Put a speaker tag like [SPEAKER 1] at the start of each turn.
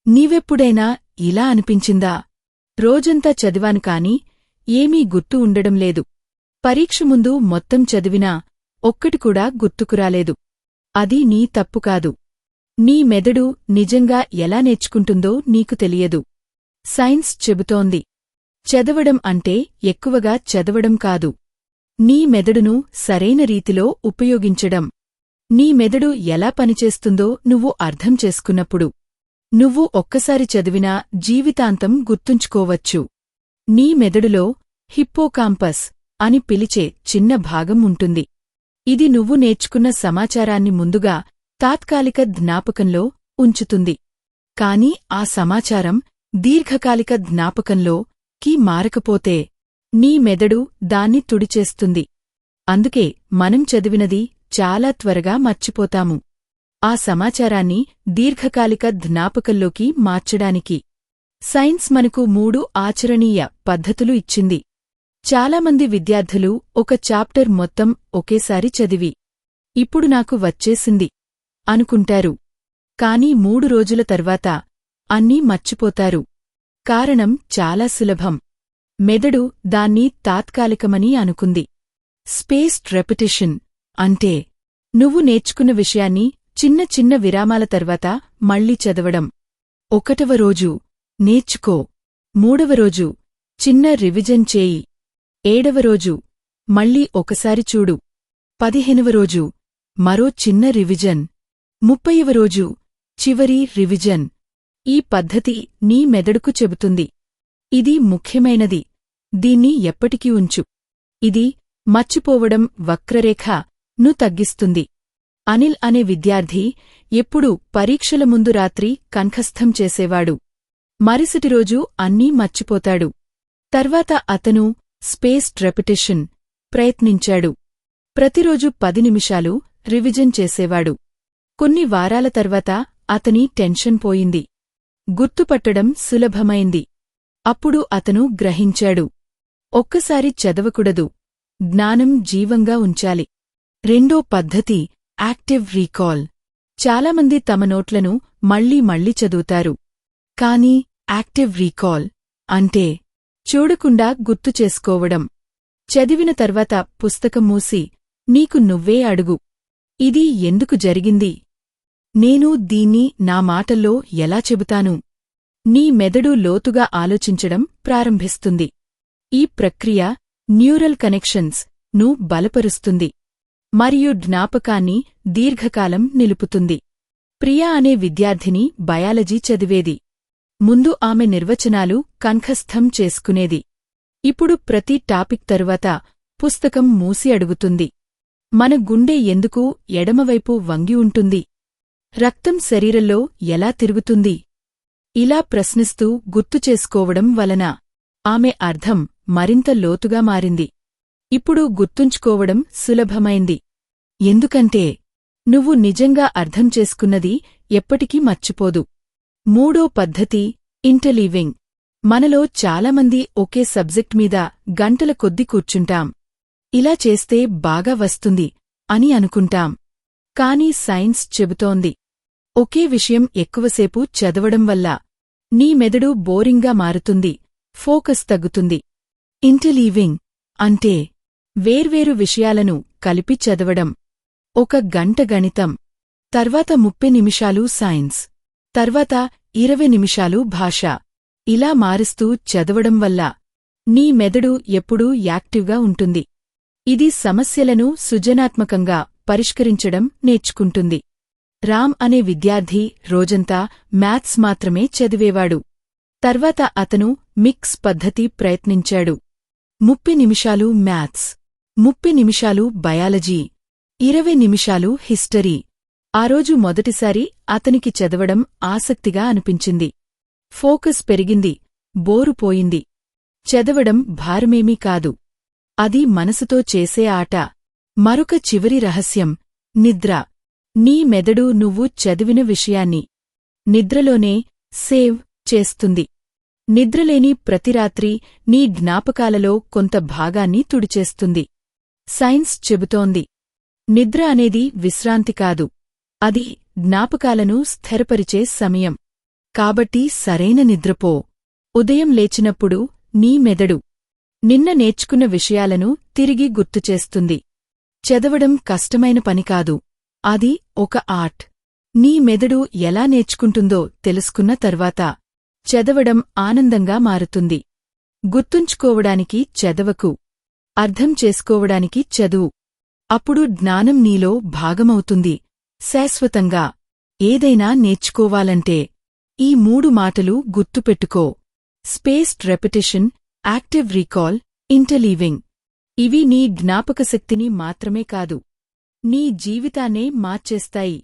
[SPEAKER 1] నీవెప్పుడైనా ఇలా అనిపించిందా? రోజంతా చదివాను కాని ఏమీ గుర్తు ఉండడం లేదు. పరీక్ష ముందు మొత్తం చదివినా ఒక్కటి కూడా గుర్తుకురాలేదు. అది నీ తప్పు కాదు. నీ మెదడు నిజంగా ఎలా నేర్చుకుంటుందో నీకు తెలియదు. సైన్స్ చెబుతోంది, చదవడం అంటే ఎక్కువగా చదవడం కాదు, నీ మెదడును సరైన రీతిలో ఉపయోగించడం. నీ మెదడు ఎలా పనిచేస్తుందో నువ్వు అర్థం చేసుకున్నప్పుడు నువ్వు ఒక్కసారి చదివినా జీవితాంతం గుర్తుంచుకోవచ్చు. నీ మెదడులో హిప్పోకాంపస్ అని పిలిచే చిన్న భాగం ఉంటుంది. ఇది నువ్వు నేర్చుకున్న సమాచారాన్ని ముందుగా తాత్కాలిక జ్ఞాపకంలో ఉంచుతుంది. కాని ఆ సమాచారం దీర్ఘకాలిక జ్ఞాపకంలోకి మారకపోతే నీ మెదడు దాన్ని తుడిచేస్తుంది. అందుకే మనం చదివినది చాలా త్వరగా మర్చిపోతాము. ఆ సమాచారాన్ని దీర్ఘకాలిక జ్ఞాపకంలోకి మార్చడానికి సైన్స్ మనకు 3 ఆచరణీయ పద్ధతులు ఇచ్చింది. చాలామంది విద్యార్థులు ఒక చాప్టర్ మొత్తం ఒకేసారి చదివి ఇప్పుడు నాకు వచ్చేసింది అనుకుంటారు. కాని 3 రోజుల తర్వాత అన్నీ మర్చిపోతారు. కారణం చాలా సులభం. మెదడు దాన్ని తాత్కాలికమని అనుకుంది. స్పేస్డ్ రెపిటిషన్ అంటే నువ్వు నేర్చుకున్న విషయాన్ని చిన్న చిన్న విరామాల తర్వాత మళ్ళీ చదవడం. 1వ రోజు నేర్చుకో, 3వ రోజు చిన్న రివిజన్ చేయి, 7వ రోజు మళ్ళీ ఒకసారి చూడు, 15వ రోజు మరో చిన్న రివిజన్, 30వ రోజు చివరి రివిజన్. ఈ పద్ధతి నీ మెదడుకు చెబుతుంది, ఇది ముఖ్యమైనది, దీన్ని ఎప్పటికీ ఉంచు. ఇది మర్చిపోవడం వక్రరేఖను తగ్గిస్తుంది. అనిల్ అనే విద్యార్థి ఎప్పుడూ పరీక్షల ముందు రాత్రి కంఠస్థం చేసేవాడు. మరుసటి రోజు అన్నీ మర్చిపోతాడు. తర్వాత అతను స్పేస్డ్ రెపిటిషన్ ప్రయత్నించాడు. ప్రతిరోజు 10 నిమిషాలు రివిజన్ చేసేవాడు. కొన్ని వారాల తర్వాత అతని టెన్షన్ పోయింది. గుర్తుపట్టడం సులభమైంది. అప్పుడు అతను గ్రహించాడు, ఒక్కసారి చదవకూడదు, జ్ఞానం జీవంగా ఉంచాలి. రెండో పద్ధతి యాక్టివ్ రీకాల్. చాలామంది తమ నోట్లను మళ్ళీ మళ్ళీ చదువుతారు. కానీ యాక్టివ్ రీకాల్ అంటే చూడకుండా గుర్తుచేసుకోవడం. చదివిన తర్వాత పుస్తకం మూసి నీకు నువ్వే అడుగు, ఇది ఎందుకు జరిగింది? నేను దీన్ని నా మాటల్లో ఎలా చెబుతాను? నీ మెదడు లోతుగా ఆలోచించడం ప్రారంభిస్తుంది. ఈ ప్రక్రియ న్యూరల్ కనెక్షన్స్ ను బలపరుస్తుంది మరియు జ్ఞాపకాన్ని దీర్ఘకాలం నిలుపుతుంది. ప్రియా అనే విద్యార్థిని బయాలజీ చదివేది. ముందు ఆమె నిర్వచనాలు కంఠస్థం చేసుకునేది. ఇప్పుడు ప్రతి టాపిక్ తరువాత పుస్తకం మూసి అడుగుతుంది, మన గుండె ఎందుకు ఎడమవైపు వంగి ఉంటుంది? రక్తం శరీరంలో ఎలా తిరుగుతుంది? ఇలా ప్రశ్నిస్తూ గుర్తుచేసుకోవడం వలన ఆమె అర్థం మరింత లోతుగా మారింది. ఇప్పుడు గుర్తుంచుకోవడం సులభమైంది. ఎందుకంటే నువ్వు నిజంగా అర్థం చేసుకున్నది ఎప్పటికీ మర్చిపోదు. మూడో పద్ధతి ఇంటర్లీవింగ్. మనలో చాలామంది ఒకే సబ్జెక్ట్ మీద గంటల కొద్దీ కూర్చుంటాం. ఇలా చేస్తే బాగా వస్తుంది అని అనుకుంటాం. కాని సైన్స్ చెబుతోంది, ఒకే విషయం ఎక్కువసేపు చదవడం వల్ల నీ మెదడు బోరింగ్గా మారుతుంది, ఫోకస్ తగ్గుతుంది. ఇంటర్లీవింగ్ అంటే వేర్వేరు విషయాలను కలిపి చదవడం. 1 గంట గణితం, తర్వాత 30 నిమిషాలు సైన్స్, తర్వాత 20 నిమిషాలు భాష. ఇలా మారుస్తూ చదవడం వల్ల నీ మెదడు ఎప్పుడూ యాక్టివ్గా ఉంటుంది. ఇది సమస్యలను సృజనాత్మకంగా పరిష్కరించడం నేర్చుకుంటుంది. రామ్ అనే విద్యార్థి రోజంతా మ్యాథ్స్ మాత్రమే చదివేవాడు. తర్వాత అతను మిక్స్ పద్ధతి ప్రయత్నించాడు. 30 నిమిషాలు మ్యాథ్స్, 30 నిమిషాలు బయాలజీ, 20 నిమిషాలు హిస్టరీ. ఆ రోజు మొదటిసారి అతనికి చదవడం ఆసక్తిగా అనిపించింది. ఫోకస్ పెరిగింది, బోరు పోయింది. చదవడం భారమేమీ కాదు, అది మనసుతో చేసే ఆట. మరొక చివరి రహస్యం నిద్ర. నీ మెదడు నువ్వు చదివిన విషయాన్ని నిద్రలోనే సేవ్ చేస్తుంది. నిద్రలేని ప్రతి రాత్రి నీ జ్ఞాపకాలలో కొంత భాగాన్ని తుడిచేస్తుంది. సైన్స్ చెబుతోంది, నిద్ర అనేది విశ్రాంతి కాదు, అది జ్ఞాపకాలను స్థిరపరిచే సమయం. కాబట్టి సరైన నిద్రపో. ఉదయం లేచినప్పుడు నీ మెదడు నిన్న నేర్చుకున్న విషయాలను తిరిగి గుర్తుచేస్తుంది. చదవడం కష్టమైన పనికాదు, అది ఒక ఆర్ట్. నీ మెదడు ఎలా నేర్చుకుంటుందో తెలుసుకున్న తర్వాత చదవడం ఆనందంగా మారుతుంది. గుర్తుంచుకోవడానికి చదవకు, అర్థం చేసుకోవడానికి చదువు. అప్పుడు జ్ఞానం నీలో భాగమవుతుంది. శాశ్వతంగా ఏదైనా నేర్చుకోవాలంటే ఈ 3 మాటలు గుర్తుపెట్టుకో: spaced repetition, active recall, interleaving. ఇవి నీ జ్ఞాపకశక్తిని మాత్రమే కాదు, నీ జీవితాన్నే మార్చేస్తాయి.